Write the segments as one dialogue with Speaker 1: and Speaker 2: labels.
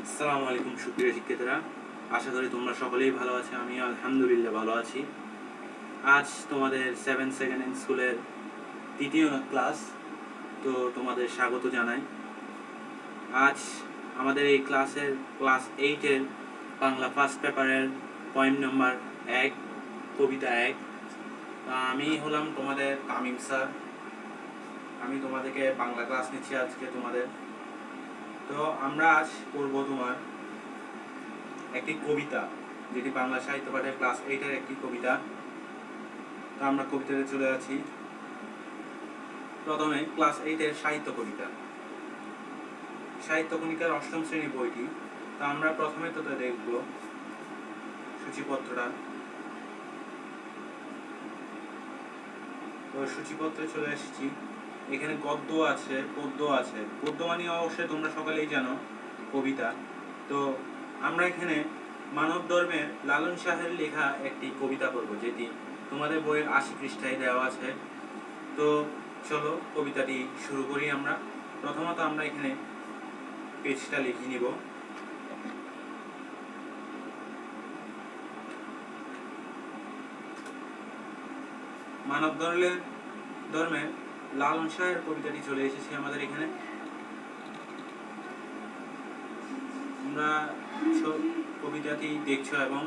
Speaker 1: আসসালামু আলাইকুম সুপ্রিয় শিক্ষার্থীরা, আশা করি তোমরা সকলেই ভালো আছো। আমি আলহামদুলিল্লাহ ভালো আছি। আজ তোমাদের 7 সেকেন্ড স্কুলের তৃতীয় ক্লাস, তো তোমাদের স্বাগত জানাই। আজ আমাদের এই ক্লাসের ক্লাস 8-এর বাংলা ফার্স্ট পেপারের পয়েন্ট নম্বর 1, কবিতা 1। আমি হলাম তোমাদের তামিম স্যার। আমি তোমাদেরকে বাংলা ক্লাস নিচ্ছি আজকে তোমাদের। তো আমরা আজ পড়বো তোমার একটি কবিতা, যেটি বাংলা সাহিত্য পাঠের ক্লাস 8-এর একটি কবিতা। তো আমরা কবিতাতে চলে যাচ্ছি। প্রথমে ক্লাস 8-এর সাহিত্য কবিতা, সাহিত্য কণিকার 8ম শ্রেণী বইটি। তো আমরা প্রথমে তো দেখব সূচিপত্রটা। তো সূচিপত্রে চলে এসেছি। এখানে গদ্য আছে, পদ্য আছে। পদ্য মানে অবশ্যই তোমরা সকলেই জানো কবিতা। তো আমরা এখানে মানব ধর্মের লালন শাহের লেখা একটি কবিতা পড়ব, যেটি তোমাদের বইয়ের 80 পৃষ্ঠায় দেওয়া আছে। তো চলো কবিতাটি শুরু করি আমরা। প্রথমত আমরা এখানে পেজটা লিখে নিব। মানব ধর্মের লালন শাহের কবিতাটি চলে এসেছে আমাদের এখানে। তোমরা কবিতাটি দেখছো, এবং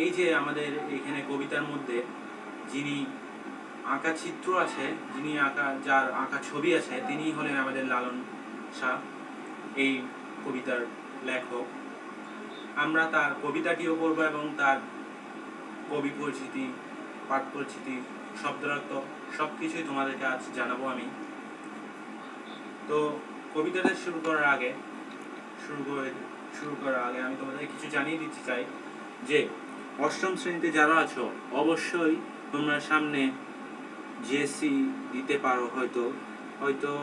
Speaker 1: এই যে আমাদের এখানে কবিতার মধ্যে যিনি আঁকা চিত্র আছে, যার আঁকা ছবি আছে, তিনি হলেন আমাদের লালন শাহ, এই কবিতার লেখক। আমরা তার কবিতাটিও পড়ব এবং তার কবি পরিচিতি, পাঠ পরিচিতি, শব্দার্থ সবকিছুই তোমাদেরকে আজ জানাবো আমি। তো কবিতাটা শুরু করার আগে আমি তোমাদের কিছু জানিয়ে দিতে চাই যে 8ম শ্রেণীতে যারা আছো, অবশ্যই তোমরা সামনে জিএসসি দিতে পারো। হয়তো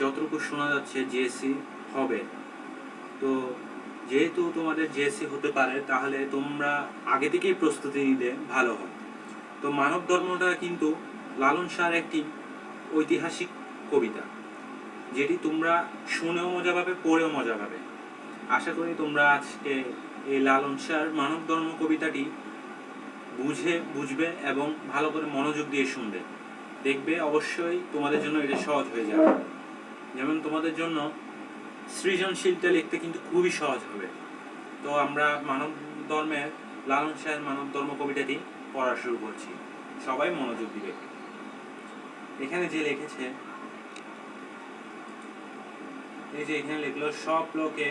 Speaker 1: যতটুকু শোনা যাচ্ছে জিএসসি হবে। তো যেহেতু তোমাদের জিএসসি হতে পারে, তাহলে তোমরা আগে থেকেই প্রস্তুতি নিলে ভালো হয়। তো মানব ধর্মটা কিন্তু লালন শাহর একটি ঐতিহাসিক কবিতা, যেটি তোমরা শুনেও মজা পাবে, পড়েও মজা পাবে। আশা করি তোমরা আজকে এই লালন শাহর মানব ধর্ম কবিতাটি বুঝবে এবং ভালো করে মনোযোগ দিয়ে শুনবে। দেখবে অবশ্যই তোমাদের জন্য এটা সহজ হয়ে যাবে। যেমন তোমাদের জন্য সৃজনশীলটা লিখতে কিন্তু খুবই সহজ হবে। তো আমরা মানব ধর্মের লালন শাহের মানব ধর্ম কবিতাটি পড়া শুরু করছি। সবাই মনোযোগ দিবে। এখানে যে লিখেছে, এই যে এখানে লিখলো, সব লোকে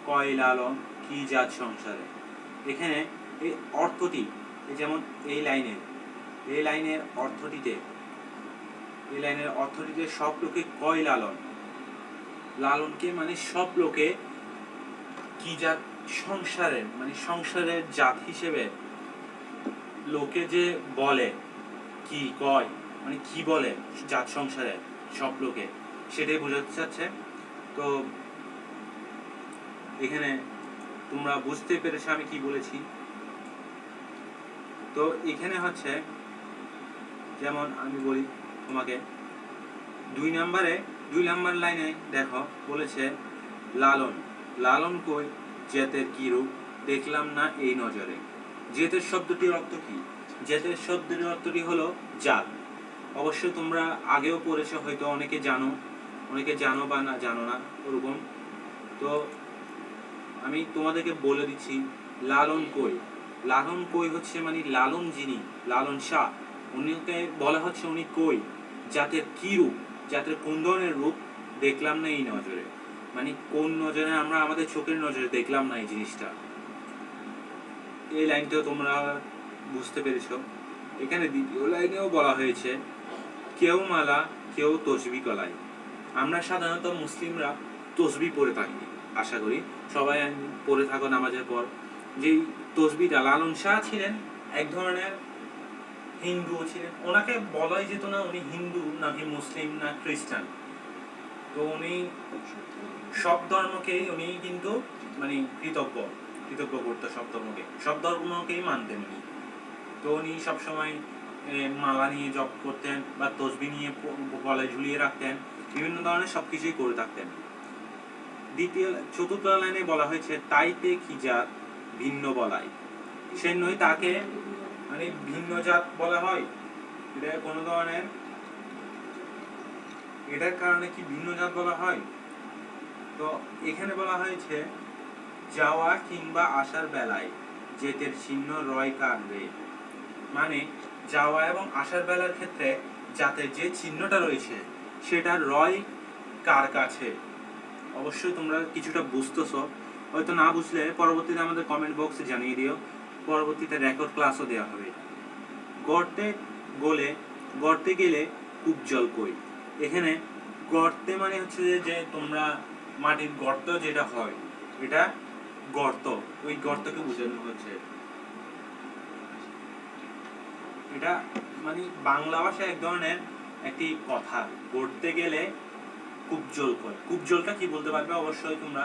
Speaker 1: কয় লালন কি জাত সংসারে। এখানে এই অর্থটি, যেমন এই লাইনের অর্থটিতে সব লোকে কয় লালন, লালনকে মানে সব লোকে, কি জাত সংসারের মানে সংসারের জাত হিসেবে, লোকে যে বলে, কি কয় মানে কি বলে জাত সংসারে সব লোকে, সেটাই বোঝাতে চাচ্ছে। তো এখানে তোমরা বুঝতে পেরেছো আমি কি বলেছি। তো এখানে হচ্ছে, যেমন আমি বলি তোমাকে, 2 নাম্বার লাইনে দেখো বলেছে, লালন কই জেতের কি রূপ দেখলাম না এই নজরে। জেতের শব্দটির অর্থ কি? জেতের শব্দের অর্থটি হলো জাত। অবশ্যই তোমরা আগেও পড়েছো, হয়তো অনেকে জানো বা না জানো না ওরকম। তো আমি তোমাদেরকে বলে দিচ্ছি, লালন কই হচ্ছে মানে লালন যিনি, লালন শাহ, উনিকে বলা হচ্ছে উনি কই, জাতের কি রূপ, জাতের কোন ধরনের রূপ দেখলাম না এই নজরে, মানে কোন নজরে, আমরা আমাদের চোখের নজরে দেখলাম না এই জিনিসটা। এই লাইনটাও তোমরা বুঝতে পেরেছো। এখানে দ্বিতীয় লাইনেও বলা হয়েছে, কেউ মালা কেউ তসবি গলায়। আমরা সাধারণত মুসলিমরা তসবি পড়ে থাকি, আশা করি সবাই পড়ে থাকো নামাজের পর। যেই তসবিটা, লালন শাহ ছিলেন এক ধরনের হিন্দু ছিলেন, ওনাকে বলাই যেত না উনি হিন্দু নাকি মুসলিম না খ্রিস্টান। তো উনি সব ধর্মকেই উনি কিন্তু মানে কৃতজ্ঞ করতো, সব ধর্মকেই মানতেন উনি। তো উনি সবসময় মালা নিয়ে জপ করতেন বা তসবি নিয়ে গলায় ঝুলিয়ে রাখতেন, বিভিন্ন ধরনের সবকিছুই করে থাকতেন। চতুর্থ লাইনে বলা হয়েছে তাইতে কি জাত ভিন্ন বলাই, সে নয় তাকে মানে ভিন্ন জাত বলা হয়। এটা কোনো ধরনের এটার কারণে কি ভিন্ন জাত বলা হয়? তো এখানে বলা হয়েছে যাওয়া কিংবা আসার বেলায় জেতের চিহ্ন রয় কার রে, মানে যাওয়া এবং আসার বেলার ক্ষেত্রে জাতের যে চিহ্নটা রয়েছে সেটা রয় কার কাছে। অবশ্যই তোমরা কিছুটা বুঝতেছো, হয়তো না বুঝলে পরবর্তীতে আমাদের কমেন্ট বক্সে জানিয়ে দিও, পরবর্তীতে রেকর্ড ক্লাসও দেওয়া হবে। গর্তে গেলে কূপ জল কই, এখানে গর্তে মানে হচ্ছে যে তোমরা মাটির গর্ত যেটা হয় এটা গর্ত, ওই গর্তকে বোঝানো হচ্ছে। এটা মানে বাংলা ভাষায় এক ধরনের একটি কথা, গড়তে গেলে কূপ জল কই। কূপ জলটা কি বলতে পারবে অবশ্যই তোমরা,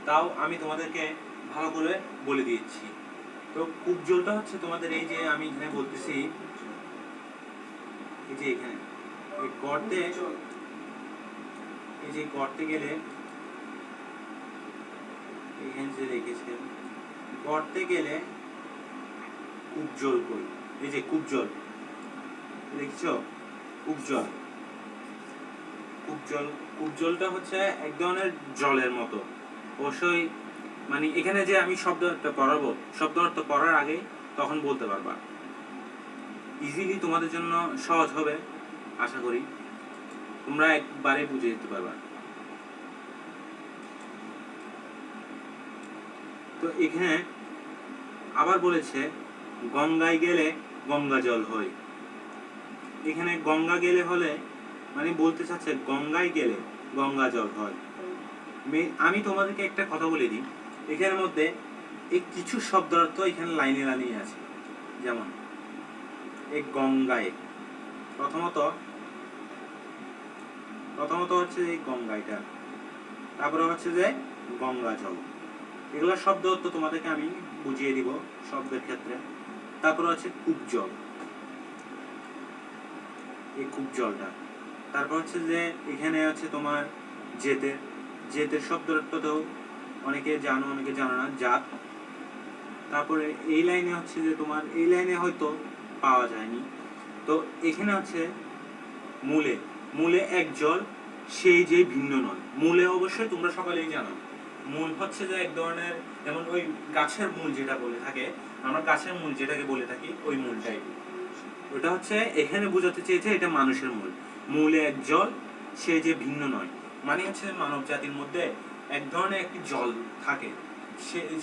Speaker 1: তাও আমি তোমাদেরকে ভালো করে বলে দিচ্ছি। তো কূপ জলটা হচ্ছে তোমাদের এই যে আমি এখানে বলতেছি, এই যে এখানে এই গর্তে, এই যে গর্তে গেলে এখানে যে রেখেছে গর্তে গেলে কূপ জল কই, এই যে কূপ জল দেখছো, কূপ জল, কূপ জলটা হচ্ছে এক ধরনের জলের মতো। অবশ্যই মানে এখানে যে আমি শব্দ অর্থ করাবো, শব্দ অর্থ করার আগে তখন বলতে পারবা, ইজিলি তোমাদের জন্য সহজ হবে, আশা করি তোমরা একবারে বুঝে যেতে পারবা। তো এখানে আবার বলেছে গঙ্গায় গেলে গঙ্গা জল হয়, এখানে গঙ্গা গেলে হলে মানে বলতে চাচ্ছে গঙ্গায় গেলে গঙ্গা জল হয়। আমি তোমাদেরকে একটা কথা বলে দিই, এখানের মধ্যে এই কিছু শব্দার্থ এখানে লাইনে লাইনে আছে। যেমন এই গঙ্গায়, প্রথমত হচ্ছে এই গঙ্গাইটা, তারপরে হচ্ছে যে গঙ্গা জল, এগুলো শব্দ অর্থ তোমাদেরকে আমি বুঝিয়ে দিব শব্দের ক্ষেত্রে। তারপরে হচ্ছে কূপ জল, এই কূপ জলটা, তারপর হচ্ছে যে এখানে আছে তোমার জেতের শব্দ অর্থ তো অনেকে জানো অনেকে জানো না, জাত। তারপরে এই লাইনে হচ্ছে যে তোমার এই লাইনে হয়তো পাওয়া যায়নি, তো এখানে হচ্ছে মূলে এক জল সেই যে ভিন্ন নয়। মূলে অবশ্যই তোমরা সকলেই জানো, মূল হচ্ছে যে এক ধরনের, যেমন ওই গাছের মূল যেটা বলে থাকে, আমরা গাছের মূল যেটাকে বলে থাকি ওই মূলটাই, ওটা হচ্ছে এখানে বোঝাতে চেয়েছে এটা মানুষের মূল। মূলে এক জল সে যে ভিন্ন নয়, মানে হচ্ছে মানব জাতির মধ্যে এক ধরনের একটি জল থাকে,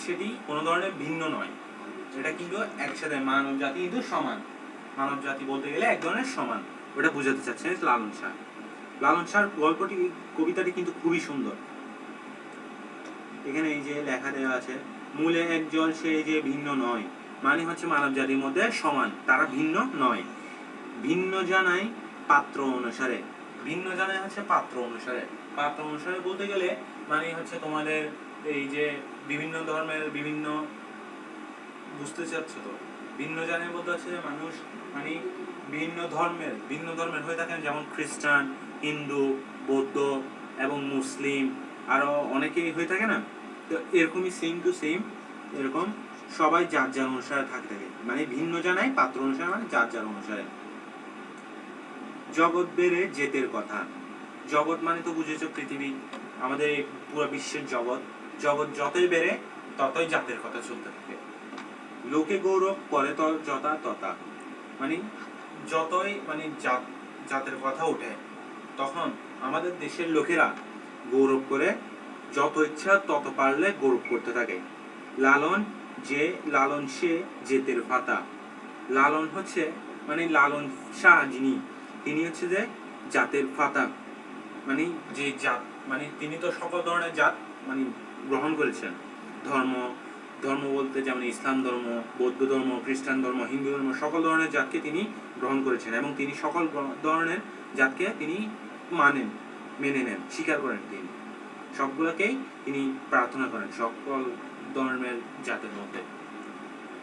Speaker 1: সেটি কোনো ধরনের ভিন্ন নয়। এটা কিন্তু একসাথে মানব জাতি কিন্তু সমান, মানব জাতি বলতে গেলে এক ধরনের সমান, ওটা বোঝাতে চাচ্ছে লালন শাহর গল্পটি, কবিতাটি কিন্তু খুবই সুন্দর। এখানে এই যে লেখা দেওয়া আছে মূলে এক জল সে যে ভিন্ন নয়, মানে হচ্ছে মানব জাতির মধ্যে সমান, তারা ভিন্ন নয়। ভিন্ন জানাই পাত্র অনুসারে, ভিন্ন জানাই হচ্ছে পাত্র অনুসারে। পাত্র অনুসারে বলতে গেলে মানে হচ্ছে তোমাদের এই যে বিভিন্ন ধর্মের বিভিন্ন, বুঝতে চাচ্ছ তো, ভিন্ন জানাই বলতে হচ্ছে মানুষ মানে ভিন্ন ধর্মের হয়ে থাকেন, যেমন খ্রিস্টান, হিন্দু, বৌদ্ধ এবং মুসলিম, আরো অনেকেই হয়ে থাকে না, তো এরকমই সেম টু সেম এরকম সবাই যার যার অনুসারে থাকে, মানে ভিন্ন জানাই পাত্র অনুসারে, মানে যার যার অনুসারে। জগৎ বেড়ে জেতের কথা, জগৎ মানে তো বুঝেছো পৃথিবী, আমাদের এই পুরো বিশ্বের জগৎ, জগৎ যতই বেড়ে ততই জাতের কথা চলতে থাকে। লোকে গৌরব করে তো যথা তথা, মানে যতই মানে জাতের কথা ওঠে তখন আমাদের দেশের লোকেরা গৌরব করে, যত ইচ্ছা তত পারলে গৌরব করতে থাকে। লালন সে জেতের পাতা, লালন হচ্ছে মানে লালন শাহ যিনি, তিনি হচ্ছে যে জাতের পাতা, মানে যে জাত, মানে তিনি তো সকল ধরনের জাত মানে গ্রহণ করেছেন। ধর্ম বলতে যেমন ইসলাম ধর্ম, বৌদ্ধ ধর্ম, খ্রিস্টান ধর্ম, হিন্দু ধর্ম, সকল ধরনের জাতকে তিনি গ্রহণ করেছেন, এবং তিনি সকল ধরনের জাতকে তিনি মেনে নেন, স্বীকার করেন, তিনি সবগুলোকেই তিনি প্রার্থনা করেন সকল ধর্মের জাতের মধ্যে।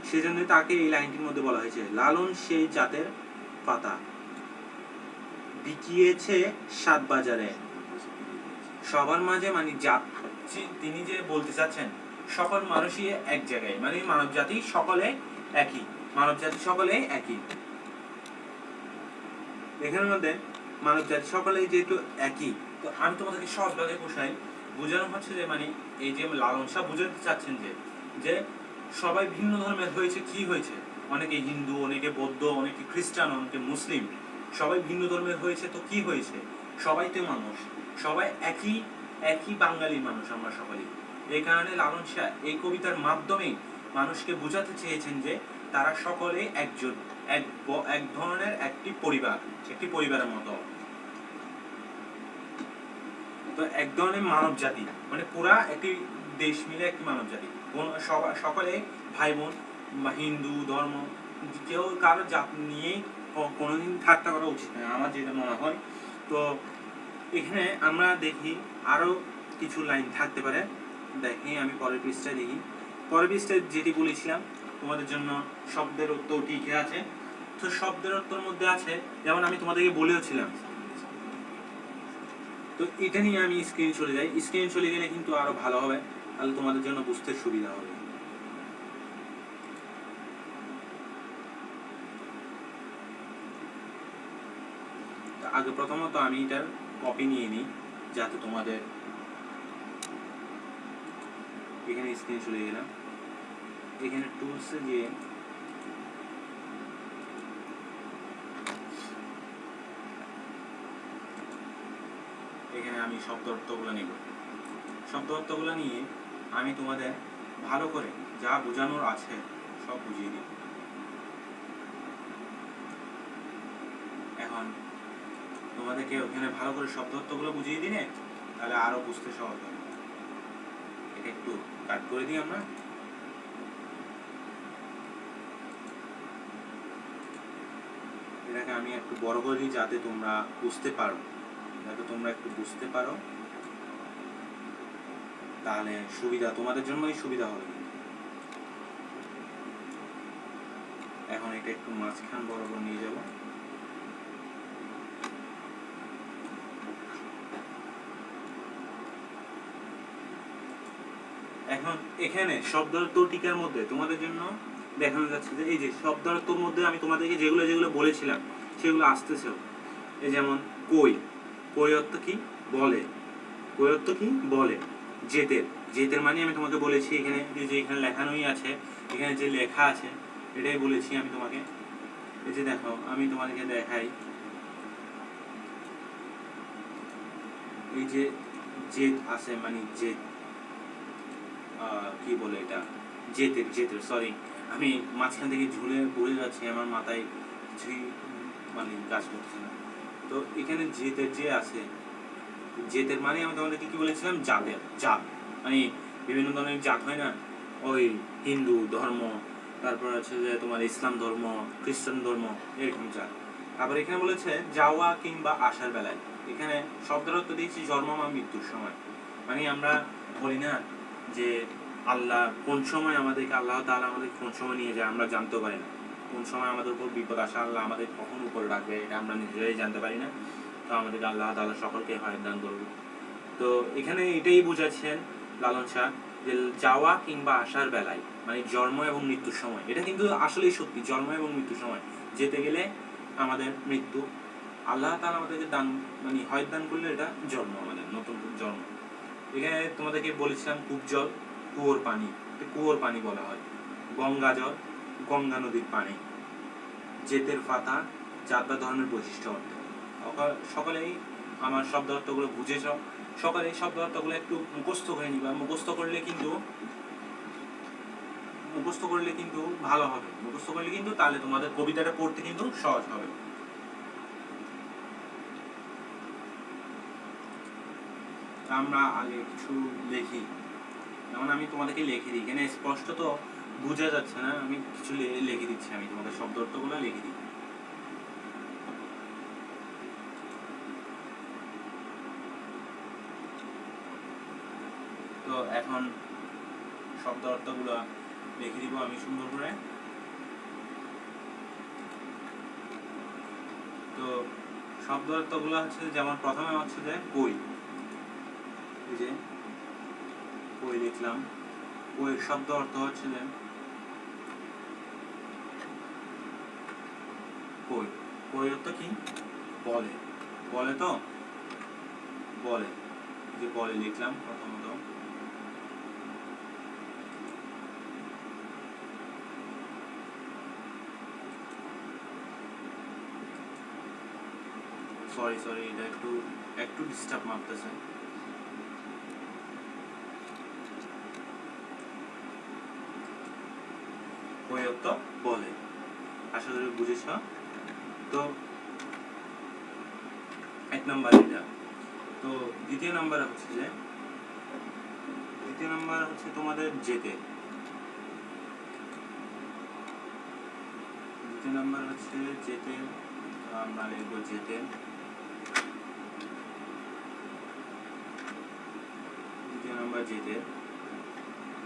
Speaker 1: সেজন্য তাকে এই লাইনটির মধ্যে বলা হয়েছে লালন সেই জাতের পাতা, বিকিয়েছে সাত বাজারে, সবার মাঝে মানে জাত তিনি যে বলতে চাচ্ছেন সকল মানুষই এক জায়গায়, মানে মানব জাতি সকলে একই, মানব জাতি সকলে একই। এখানের মধ্যে মানব জাতি সকলেই যেহেতু একই, তো আমি তোমাদেরকে সহজভাবে বোঝাই, বোঝানো হচ্ছে যে মানে এই যে লালন শাহ বোঝাতে চাচ্ছেন যে সবাই ভিন্ন ধর্মের হয়েছে, কি হয়েছে, অনেকে হিন্দু, অনেকে বৌদ্ধ, অনেকে খ্রিস্টান, অনেকে মুসলিম, সবাই ভিন্ন ধর্মের হয়েছে, তো কি হয়েছে, সবাই তো মানুষ, সবাই একই একই বাঙালি মানুষ আমরা সকলেই। এই কারণে লালন শাহ এই কবিতার মাধ্যমে মানুষকে বোঝাতে চেয়েছেন যে তারা সকলে একজন, এক ধরনের একটি পরিবারের মতো, তো এক ধরনের মানব জাতি, মানে পুরা একটি দেশ মিলে একটি মানব জাতি, সকলে ভাই বোন বা হিন্দু ধর্ম, কেউ কারো জাত নিয়ে কোনোদিন ঠাট্টা করা উচিত নয়, আমার যেটা মনে হয়। তো এখানে আমরা দেখি আরো কিছু লাইন থাকতে পারে, দেখি আমি পরের পৃষ্ঠায় দেখি। পরের পৃষ্ঠায় যেটি বলেছিলাম তোমাদের জন্য শব্দের অর্থ ঠিক আছে, তো শব্দের অর্থের মধ্যে আছে, যেমন আমি তোমাদেরকে বলেওছিলাম, তো এটা নিয়ে আমি স্ক্রিন চলে যাই, স্ক্রিন চলে গেলে কিন্তু আরো ভালো হবে, তাহলে তোমাদের জন্য বুঝতে সুবিধা হবে। আগে প্রথমত আমি এটার কপি নিয়ে নিই, যাতে তোমাদের এখানে স্ক্রিন চলে গেলাম, এখানে টুলসে গিয়ে এখানে আমি শব্দ অর্থগুলো নিব, শব্দ অর্থগুলো নিয়ে আমি তোমাদের ভালো করে যা বোঝানোর আছে সব বুঝিয়ে দিই। এখন তোমাদেরকে ওখানে ভালো করে শব্দ অর্থগুলো বুঝিয়ে দিলে তাহলে আরো বুঝতে সহজ হবে। এটা একটু কাট করে দিই আমরা, এটাকে আমি একটু বড় করে দিই যাতে তোমরা বুঝতে পারো, তাহলে সুবিধা তোমাদের জন্যই সুবিধা হবে। এখন এটা একটু মাঝখান বরাবর নিয়ে যাব, এখন এখানে শব্দার্থ টিকার মধ্যে তোমাদের জন্য দেখানো যাচ্ছে যে এই যে শব্দার্থর মধ্যে আমি তোমাদেরকে যেগুলো যেগুলো বলেছিলাম সেগুলো আসতেছে, এই যেমন কই, কই অর্থ কি, বলে, কই অর্থ কি, বলে, জেতের, জেতের মানে আমি তোমাকে বলেছি এখানে যে এখানে লেখানোই আছে, এখানে যে লেখা আছে এটাই বলেছি আমি তোমাকে। এই যে দেখো আমি তোমাদেরকে দেখাই, এই যে জেদ আছে মানে জেদ, কি বলে এটা, জেতের সরি, আমি মাঝখান থেকে ঝুলে পড়ে যাচ্ছি, আমার মাথায় কিছুই মানে কাজ করছে না। তো এখানে জেতের যে আছে, জেতের মানে আমি তোমাদেরকে কি বলেছিলাম, জাত, মানে বিভিন্ন ধরনের জাত হয় না, ওই হিন্দু ধর্ম, তারপর আছে যে তোমার ইসলাম ধর্ম, খ্রিস্টান ধর্ম, এরকম জাত। আবার এখানে বলেছে যাওয়া কিংবা আসার বেলায়, এখানে শব্দের অর্থ দিয়েছি জন্ম বা মৃত্যুর সময়, মানে আমরা বলি না যে আল্লাহ কোন সময় আমাদেরকে, আল্লাহ তাআলা আমাদের কোন সময় নিয়ে যায় আমরা জানতে পারি না, কোন সময় আমাদের উপর বিপদ আসে আল্লাহ আমাদের কখন উপরে রাখবে এটা আমরা নিজেরাই জানতে পারি না, তো আমাদেরকে আল্লাহ তাআলা সকলকে হেদায়েত দান করবে। তো এখানে এটাই বোঝাচ্ছেন লালন শাহ যে যাওয়া কিংবা আসার বেলায়, মানে জন্ম এবং মৃত্যুর সময়, এটা কিন্তু আসলেই সত্যি, জন্ম এবং মৃত্যুর সময় যেতে গেলে আমাদের মৃত্যু, আল্লাহ তাআলা আমাদেরকে দান মানে হেদায়েত দান করলে এটা জন্ম, আমাদের নতুন জন্ম। এখানে তোমাদেরকে বলেছিলাম কূপ জল, কুয়োর পানি বলা হয়, গঙ্গা জল, গঙ্গা নদীর পানি, জেতের পাতা, জাত বা ধর্মের বৈশিষ্ট্য অর্থ। সকলেই আমার শব্দ অর্থগুলো বুঝেছ, সকলে শব্দ অর্থগুলো একটু মুখস্থ করে নিবা, মুখস্থ করলে কিন্তু ভালো হবে, মুখস্থ করলে কিন্তু তাহলে তোমাদের কবিতাটা পড়তে কিন্তু সহজ হবে। আমরা আগে কিছু লিখি, যেমন আমি তোমাদেরকে লিখে দিই, এখানে স্পষ্ট তো বোঝা যাচ্ছে না, আমি কিছু লিখে দিচ্ছি, আমি তোমাদের শব্দ অর্থগুলো লিখে দিই। তো এখন শব্দ অর্থগুলো লিখে দিব আমি সুন্দর করে। তো শব্দ অর্থগুলো হচ্ছে যেমন প্রথমে হচ্ছে যে কই, এই যে কই লিখলাম। কই শব্দ অর্থ হচ্ছে যে কই, কই অর্থ কি? বলে, বলে তো বলে, যে বলে লিখলাম প্রথমত। সরি সরি, এটা একটু ডিস্টার্ব মারতেছে। কই অর্থ বলে, আশা করি বুঝেছ। তো এক নাম্বার এটা। তো দ্বিতীয় নাম্বার হচ্ছে তোমাদের যেতে। দ্বিতীয় নাম্বার হচ্ছে যেতে, আমরা লিখবো যেতে। দ্বিতীয় নাম্বার যেতে,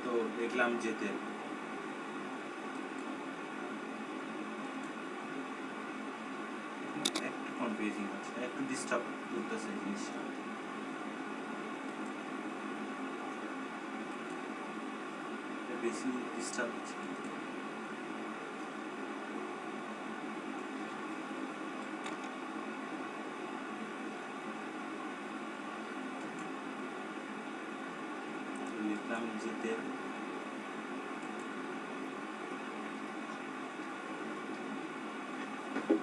Speaker 1: তো দেখলাম যেতে। একটু কনফিউজিং হচ্ছে, একটু ডিস্টার্ব করতেছে জিনিসটা। বেশি ডিস্টার্ব হচ্ছে। লিখলাম যেতে।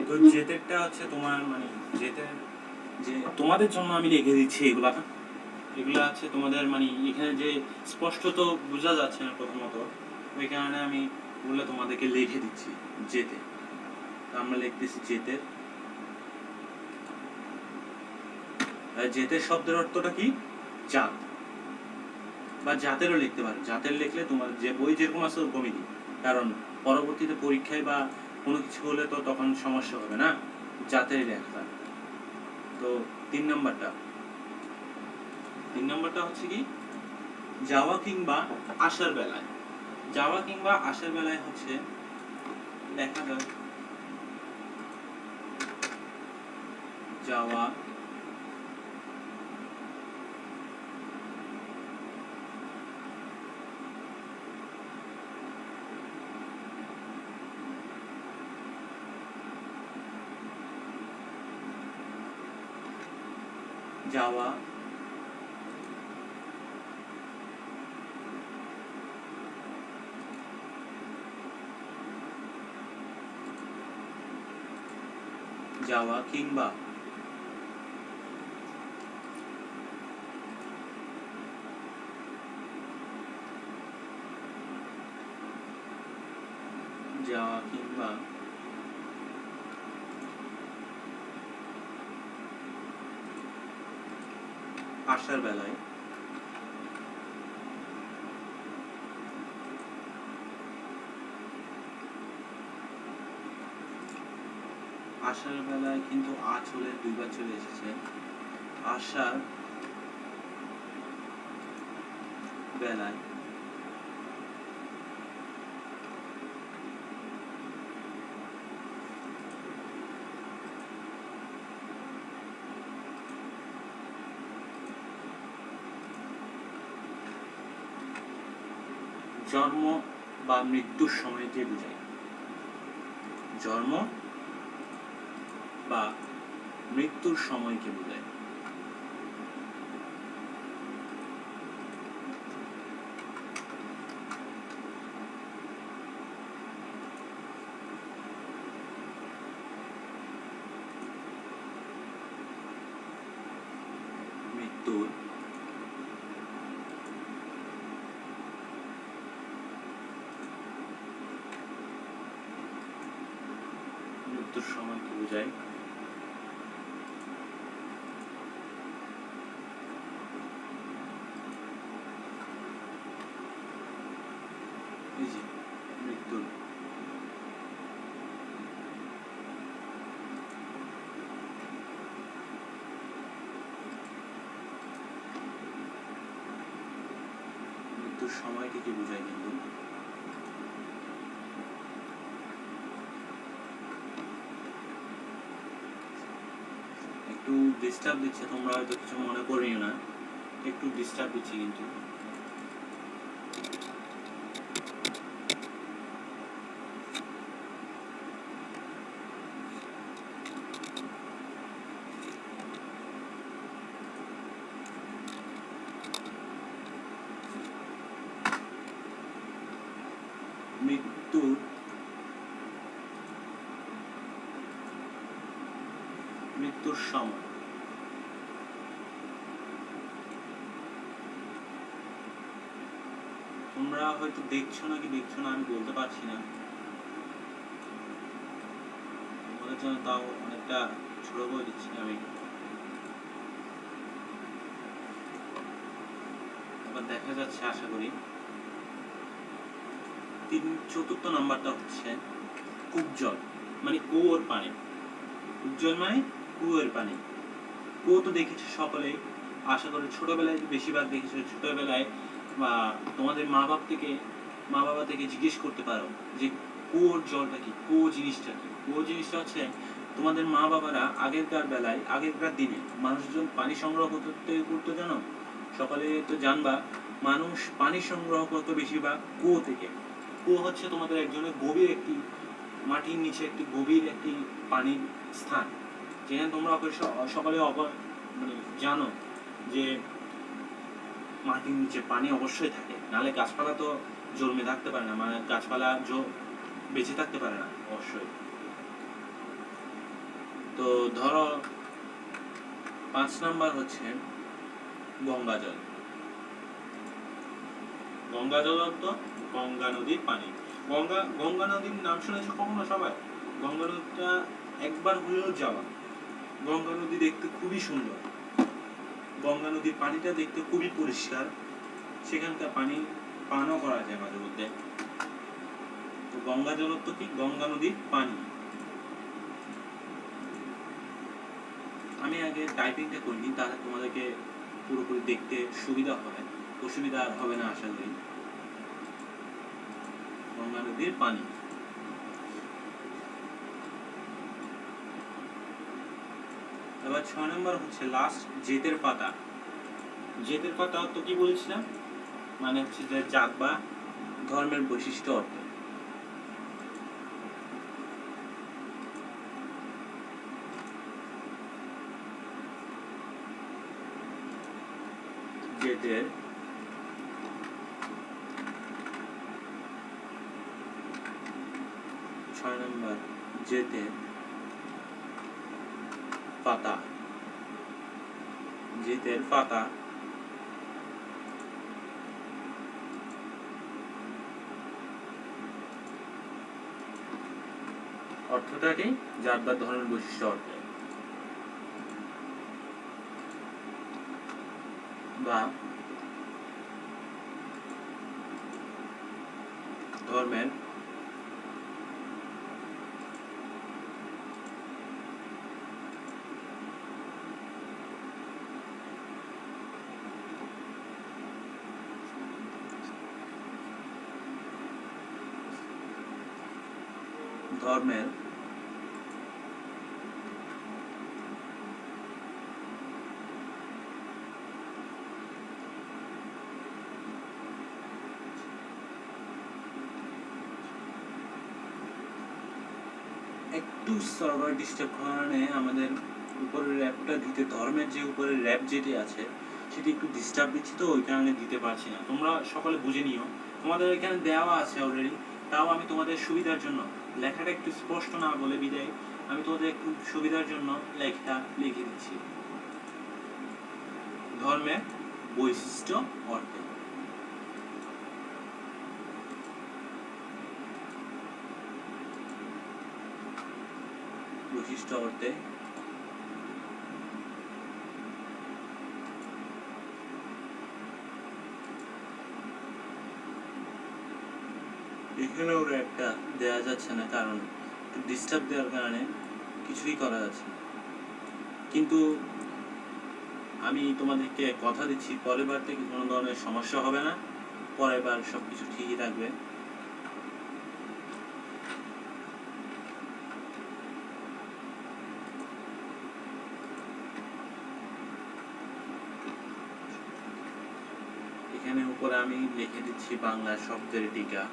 Speaker 1: তো যেতেরটা হচ্ছে তোমার মানে যেতের, যে তোমাদের জন্য আমি লিখে দিচ্ছি এগুলা আছে তোমাদের মানে এখানে যে স্পষ্ট তো বোঝা যাচ্ছে না প্রথমত, ওই কারণে আমি বলে তোমাদেরকে লিখে দিচ্ছি যেতে। তো আমরা লিখতেছি যেতে। যেতের শব্দের অর্থটা কি? জাত, বা জাতেরও লিখতে পারো। জাতের লিখলে তোমার যে বই যেরকম আছে ওরকমই দিই, কারণ পরবর্তীতে পরীক্ষায় বা কোনো কিছু হলে তো তখন সমস্যা হবে না, জাতেরই লেখা। তো তিন নাম্বারটা হচ্ছে কি? যাওয়া কিংবা আসার বেলায়। যাওয়া কিংবা আসার বেলায় হচ্ছে দেখা যায় যাওয়া যাওয়া যাওয়া কিংবা যাওয়া কিংবা আসার বেলায় আসার বেলায় কিন্তু আ চলে দুইবার চলে এসেছে। আসার বেলায় জন্ম বা মৃত্যুর সময়কে বোঝায়। জন্ম বা মৃত্যুর সময়কে বোঝায়। মৃত্যুর সময়কে বোঝায়। এই যে মৃত্যুর সময়কে কি বোঝায় কিন্তু একটু ডিস্টার্ব দিচ্ছে, তোমরা হয়তো কিছু মনে করিও না, একটু ডিস্টার্ব দিচ্ছি কিন্তু মৃত্যুর সময়। তোমরা হয়তো দেখছো না আমি বলতে পারছি না, তোমাদের জন্য তাও অনেকটা ছোট করে দিচ্ছি আমি। আবার দেখা যাচ্ছে আশা করি। 4th নাম্বারটা হচ্ছে কূপজল, মানে কুয়োর পানি। কূপজল মানে কুয়োর পানি। কুয়ো তো দেখেছো সকলেই, আশা করি ছোটবেলায় বেশিরভাগ দেখেছো। ছোটবেলায় বা তোমাদের মা বাবা থেকে জিজ্ঞেস করতে পারো যে কুয়োর জলটা কি, কুয়ো জিনিসটা কি। কুয়ো জিনিসটা হচ্ছে তোমাদের মা বাবারা আগেরকার দিনে মানুষজন পানি সংগ্রহ করতে জানো, সকলে তো জানবা, মানুষ পানি সংগ্রহ করতো বেশিরভাগ কুয়ো থেকে। কুয়ো হচ্ছে তোমাদের একজনের গভীর একটি মাটির নিচে একটি গভীর একটি পানির স্থান, যেখানে তোমরা সকলে মানে জানো যে মাটির নিচে পানি অবশ্যই থাকে, নাহলে গাছপালা তো জন্মে থাকতে পারে না, মানে গাছপালা বেঁচে থাকতে পারে না অবশ্যই। তো ধরো 5 নাম্বার হচ্ছে গঙ্গা জল। গঙ্গা জল তো গঙ্গা নদীর পানি। গঙ্গা নদীর নাম শুনেছো কখনো সবাই? গঙ্গা নদীটা একবার হলেও যাওয়া। গঙ্গা নদী দেখতে খুবই সুন্দর, গঙ্গা নদীর পানিটা দেখতে খুবই পরিষ্কার, সেখানকার পানি পানও করা যায় মাঝে মধ্যে। তো গঙ্গা জল তো কি গঙ্গা নদীর পানি। আমি আগে টাইপিংটা করিনি, তাহলে তোমাদেরকে পুরোপুরি দেখতে সুবিধা হবে, অসুবিধা আর হবে না আশা করি। গঙ্গা নদীর পানি। এবার 6 নম্বর হচ্ছে লাস্ট জেতের পাতা। জেতের পাতা তো কি বলেছিলাম, মানে হচ্ছে যে জাত বা ধর্মের বৈশিষ্ট্য অর্থ। জেতের নম্বর জেতের পাতা। জেতের পাতা অর্থটা কি? জাত বা ধর্মের বৈশিষ্ট্য অর্থ, বা ধর্মের ধর্মের একটু সার্ভার ডিস্টার্ব কারণে আমাদের উপরের র্যাপটা দিতে, ধর্মের যে উপরের র্যাপ যেটি আছে সেটি একটু ডিস্টার্ব দিচ্ছি, তো ওই কারণে দিতে পারছি না। তোমরা সকলে বুঝে নিও, তোমাদের এখানে দেওয়া আছে অলরেডি, তাও আমি তোমাদের সুবিধার জন্য লেখাটা একটু স্পষ্ট না বলে বিদায় আমি তোমাদের একটু সুবিধার জন্য লেখাটা লিখে দিচ্ছি। ধর্মের বৈশিষ্ট্য অর্থে। বৈশিষ্ট্য অর্থে এখানেও একটা দেওয়া যাচ্ছে না, কারণ একটু ডিস্টার্ব দেওয়ার কারণে কিছুই করা যাচ্ছে না। কিন্তু আমি তোমাদেরকে কথা দিচ্ছি, পরের বার থেকে কোনো ধরনের সমস্যা হবে না, পরের বার সবকিছু ঠিকই থাকবে। এখানে উপরে আমি লিখে দিচ্ছি বাংলা শব্দের টিকা।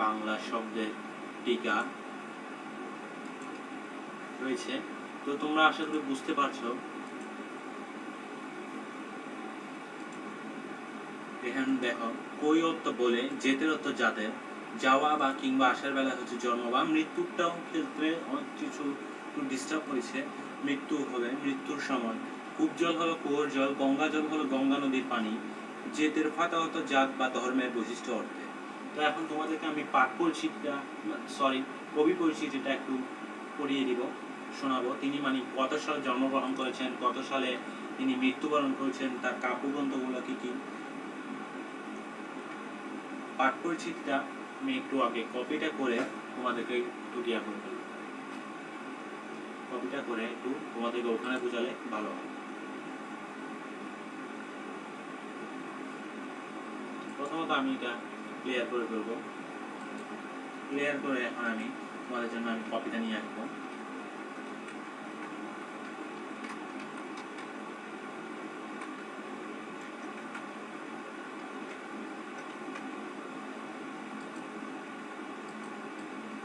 Speaker 1: বাংলা শব্দের টিকা রয়েছে। তো তোমরা আশা করি বুঝতে পারছো। এখানে দেখো, কই অর্থ বলে, যেতের অর্থ যাদের, যাওয়া বা কিংবা আসার বেলা হচ্ছে জন্ম বা মৃত্যুটাও ক্ষেত্রে অনেক কিছু ডিস্টার্ব করেছে। মৃত্যু হবে মৃত্যুর সময়, কূপ জল হলো কুয়োর জল, গঙ্গা জল হলো গঙ্গা নদীর পানি, জেতের ফাতা অর্থ জাত বা ধর্মের বৈশিষ্ট্য অর্থে। তো এখন তোমাদেরকে আমি পাঠ পরিচিতিটা কবি পরিচিতিটা একটু পড়িয়ে দিব, শোনাবো। তিনি মানে কত সালে জন্মগ্রহণ করেছেন, কত সালে তিনি মৃত্যুবরণ করেছেন, তার কাব্যগ্রন্থগুলো কি কি। পাঠ পরিচিতিটা আমি একটু আগে কপিটা করে তোমাদেরকে একটু করে দেব। কপিটা করে একটু তোমাদেরকে ওখানে বোঝালে ভালো হয়। প্রথমত আমি এটা ক্লিয়ার করে ফেলবো। ক্লিয়ার করে এখন আমি তোমাদের জন্য আমি কপিটা নিয়ে আসবো।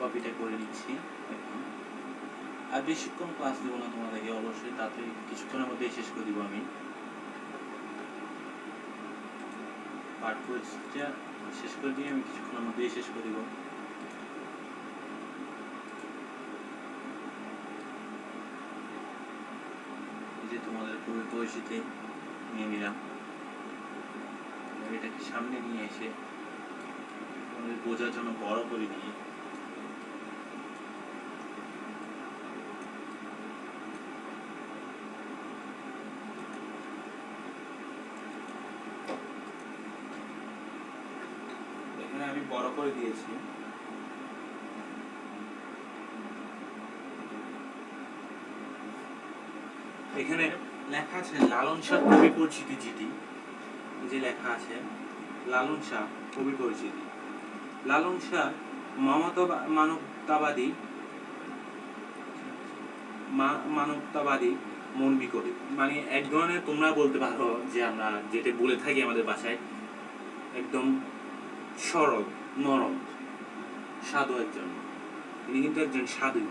Speaker 1: কপিটা করে নিচ্ছি এখন। আর বেশিক্ষণ ক্লাস দেবো না তোমাদেরকে, অবশ্যই তাড়াতাড়ি কিছুক্ষণের মধ্যেই শেষ করে দিব আমি। পাঠ পরিচিতিটা শেষ করে দিয়ে আমি কিছুক্ষণের মধ্যেই শেষ করে দিব। এই যে তোমাদের কবি পরিচিতি নিয়ে নিলাম, এটাকে সামনে নিয়ে এসে তোমাদের বোঝার জন্য বড় করে দিয়ে এখানে আমি বড় করে দিয়েছি। এখানে লেখা আছে লালন শাহ কবি পরিচিতি যেটি, যে লেখা আছে লালন শাহ কবি পরিচিতি। লালন শাহ মানবতাবাদী মৌলবী কবি, মানে এক ধরনের তোমরা বলতে পারো যে আমরা যেটা বলে থাকি আমাদের ভাষায় একদম সরল নরম সাধু একজন। তিনি কিন্তু একজন সাধু,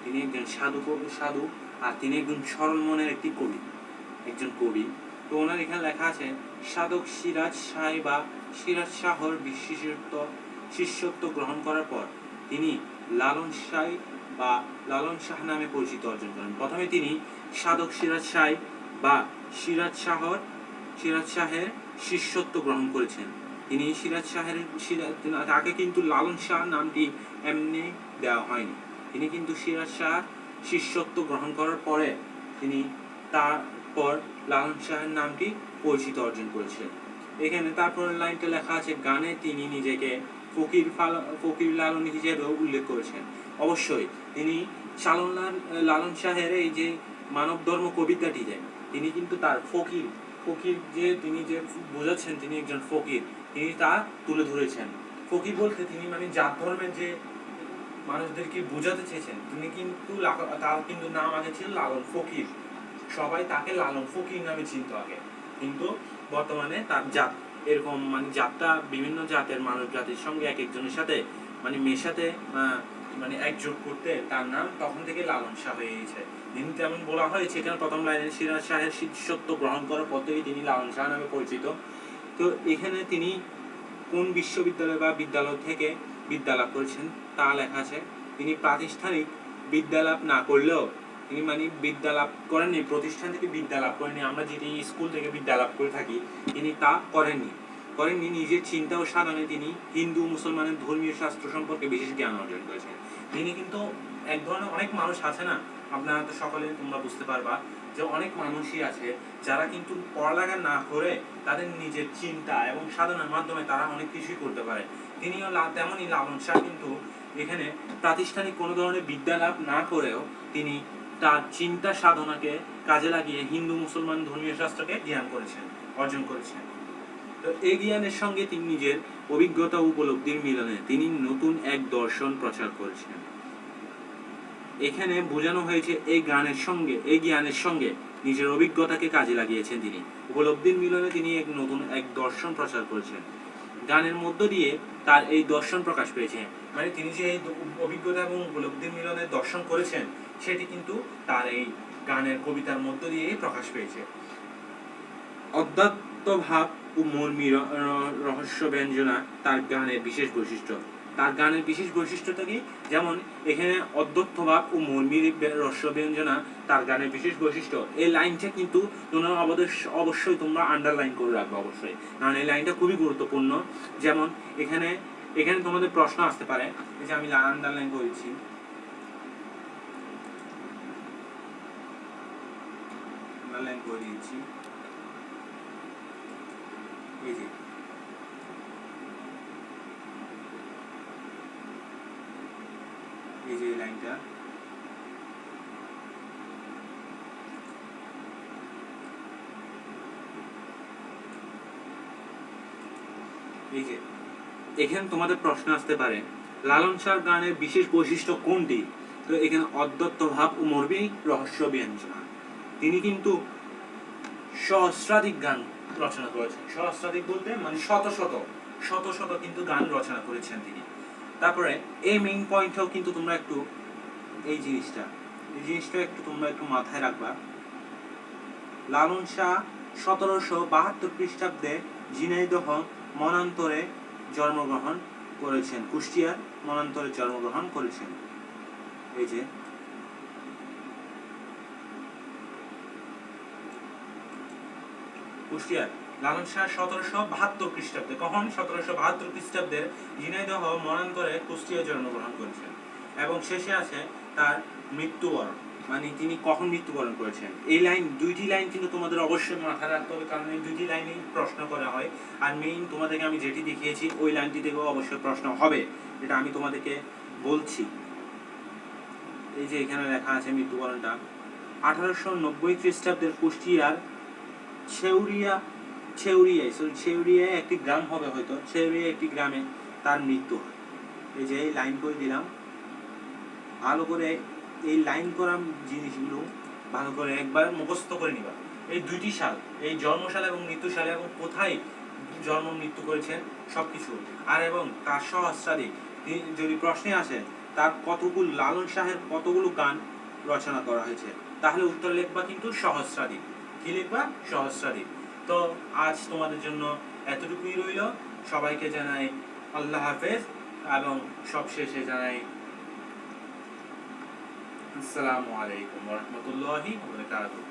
Speaker 1: তিনি একজন সাধু আর তিনি একজন সরল মনের একটি কবি, একজন কবি। তো ওনার এখানে লেখা আছে সাধক সিরাজ শাহ বা সিরাজ শাহর শিষ্যত্ব গ্রহণ করার পর তিনি লালন শাহ বা লালন শাহ নামে পরিচিতি অর্জন করেন। প্রথমে তিনি সাধক সিরাজ শাহ বা সিরাজ শাহের শিষ্যত্ব গ্রহণ করেছেন। তিনি তাকে কিন্তু লালন শাহ নামটি এমনি দেওয়া হয়নি। তিনি কিন্তু সিরাজ শাহ শিষ্যত্ব গ্রহণ করার পরে তিনি তারপর লালন শাহের নামটি পরিচিতি অর্জন করেছিলেন। এখানে তারপরের লাইনটা লেখা আছে গানে তিনি নিজেকে ফকির লালন হিসেবে উল্লেখ করেছেন। অবশ্যই তিনি লালন শাহের এই যে মানব ধর্ম কবিতাটি যে তিনি কিন্তু তার ফকির যে তিনি যে বোঝাচ্ছেন তিনি একজন ফকির, তিনি তা তুলে ধরেছেন। ফকির বলতে তিনি মানে জাত ধর্মের যে মানুষদেরকে বোঝাতে চেয়েছেন। তিনি কিন্তু তার কিন্তু নাম আগে ছিল লালন ফকির, সবাই তাকে লালন ফকির নামে চিনত আগে, কিন্তু বর্তমানে তার জাত এরকম মানে জাতটা বিভিন্ন জাতের মানুষ জাতির সঙ্গে এক একজনের সাথে মানে মেশাতে মানে একযোগ করতে তার নাম তখন থেকে লালন শাহ হয়ে গেছে। তিনি তেমন বলা হয়েছে এখানে প্রথম লাইনে সিরাজ শাহের শিষ্যত্ব গ্রহণ করার পর থেকে তিনি লালন শাহ নামে পরিচিত। তো এখানে তিনি কোন বিশ্ববিদ্যালয় বা বিদ্যালয় থেকে বিদ্যালাভ করেছেন তা লেখা আছে। তিনি প্রাতিষ্ঠানিক বিদ্যালাভ না করলেও তিনি মানে বিদ্যালাভ করেননি, প্রতিষ্ঠান থেকে বিদ্যালাভ করেননি, আমরা যেটি স্কুল থেকে বিদ্যালাভ করে থাকি তিনি তা করেননি। নিজের চিন্তা ও সাধনে তিনি হিন্দু মুসলমানের ধর্মীয় শাস্ত্র সম্পর্কে বিশেষ জ্ঞান অর্জন করেছেন। তিনি কিন্তু এক ধরনের অনেক মানুষ আছে না, আপনারা তো সকলে তোমরা বুঝতে পারবা যে অনেক মানুষই আছে যারা কিন্তু পড়ালেখা না করে তাদের নিজের চিন্তা এবং সাধনার মাধ্যমে তারা অনেক কিছুই করতে পারে। তিনিও তেমনই লালন শাহ কিন্তু এখানে প্রাতিষ্ঠানিক কোনো ধরনের বিদ্যালাভ না করেও তিনি তার চিন্তা সাধনাকে কাজে লাগিয়ে হিন্দু মুসলমান ধর্মীয় শাস্ত্রকে অর্জন করেছেন। তো এই জ্ঞানের সঙ্গে তিনি নিজের অভিজ্ঞতা উপলব্ধির মিলনে তিনি নতুন এক দর্শন প্রচার করেছেন। এখানে বোঝানো হয়েছে এই জ্ঞানের সঙ্গে নিজের অভিজ্ঞতাকে কাজে লাগিয়েছেন তিনি, উপলব্ধির মিলনে তিনি নতুন এক দর্শন প্রচার করেছেন। গানের মধ্য দিয়ে তার এই দর্শন প্রকাশ পেয়েছে, মানে তিনি যে এই অভিজ্ঞতা এবং উপলব্ধির মিলনের দর্শন করেছেন সেটি কিন্তু তার এই গানের কবিতার মধ্য দিয়েই প্রকাশ পেয়েছে। অধ্যাত্ম ভাব ও মর্মী রহস্য ব্যঞ্জনা তার গানের বিশেষ বৈশিষ্ট্য। তার গানের বিশেষ বৈশিষ্ট্যটা কি? যেমন এখানে অধ্যাত্ম ভাব ও মর্মী রহস্য ব্যঞ্জনা তার গানের বিশেষ বৈশিষ্ট্য, এই লাইনটা কিন্তু তোমরা অবশ্যই তোমরা আন্ডারলাইন করে রাখবে অবশ্যই, কারণ এই লাইনটা খুবই গুরুত্বপূর্ণ। যেমন এখানে এখানে তোমাদের প্রশ্ন আসতে পারে, এই যে আমি আন্ডারলাইন করেছি, আন্ডারলাইন করে দিয়েছি, এই যে এই যে লাইনটা, এই যে এখানে তোমাদের প্রশ্ন আসতে পারে লালন শাহর গানের বিশেষ বৈশিষ্ট্য কোনটি? তো এখানে অধ্যাত্ম ভাব ও মর্মী রহস্য ব্যঞ্জনা, তিনি কিন্তু সহস্রাধিক গান রচনা করেছেন। সহস্রাধিক বলতে মানে শত শত শত শত কিন্তু গান রচনা করেছেন তিনি। তারপরে এই মেইন পয়েন্টটাও কিন্তু তোমরা একটু এই জিনিসটা একটু তোমরা একটু মাথায় রাখবা। লালন শাহ 1772 খ্রিস্টাব্দে ঝিনাইদহ মনান্তরে জন্মগ্রহণ করেছেন, কুষ্টিয়ার মনান্তরে জন্মগ্রহণ করেছেন। এই যে কুষ্টিয়ার লালন শাহ 1772 খ্রিস্টাব্দে, কখন? 1772 খ্রিস্টাব্দে ঝিনাইদহ মনান্তরে কুষ্টিয়ায় জন্মগ্রহণ করেছেন এবং শেষে আছে তার মৃত্যুবরণ, মানে তিনি কখন মৃত্যুবরণ করেছেন। এই লাইন, দুইটি লাইন কিন্তু তোমাদের অবশ্যই মাথায় রাখতে হবে, কারণ এই দুইটি লাইনেই প্রশ্ন করা হয়। আর মেইন তোমাদেরকে আমি যেটি দেখিয়েছি ওই লাইনটি থেকেও অবশ্যই প্রশ্ন হবে, এটা আমি তোমাদেরকে বলছি। এই যে এখানে লেখা আছে মৃত্যুবরণটা 1890 খ্রিস্টাব্দের কুষ্টিয়ার ছেউরিয়ায় একটি গ্রাম হবে হয়তো, ছেউরিয়ায় একটি গ্রামে তার মৃত্যু হয়। এই যে লাইন করে দিলাম, ভালো করে এই লাইন করা জিনিসগুলো ভালো করে একবার মুখস্থ করে নিবা। এই দুইটি সাল, এই জন্মসাল এবং মৃত্যু সাল এবং কোথায় জন্ম মৃত্যু করেছেন সবকিছু, আর এবং তার সহস্রাধিক, যদি প্রশ্নে আসে তার কতগুলো, লালন শাহের কতগুলো গান রচনা করা হয়েছে, তাহলে উত্তর লিখবা কিন্তু সহস্রাধিক। কি লিখবা? সহস্রাধিক। তো আজ তোমাদের জন্য এতটুকুই রইল। সবাইকে জানাই আল্লাহ হাফেজ এবং সবশেষে জানাই আসসালামু আলাইকুম ওয়া রাহমাতুল্লাহি ওয়া বারাকাতুহু।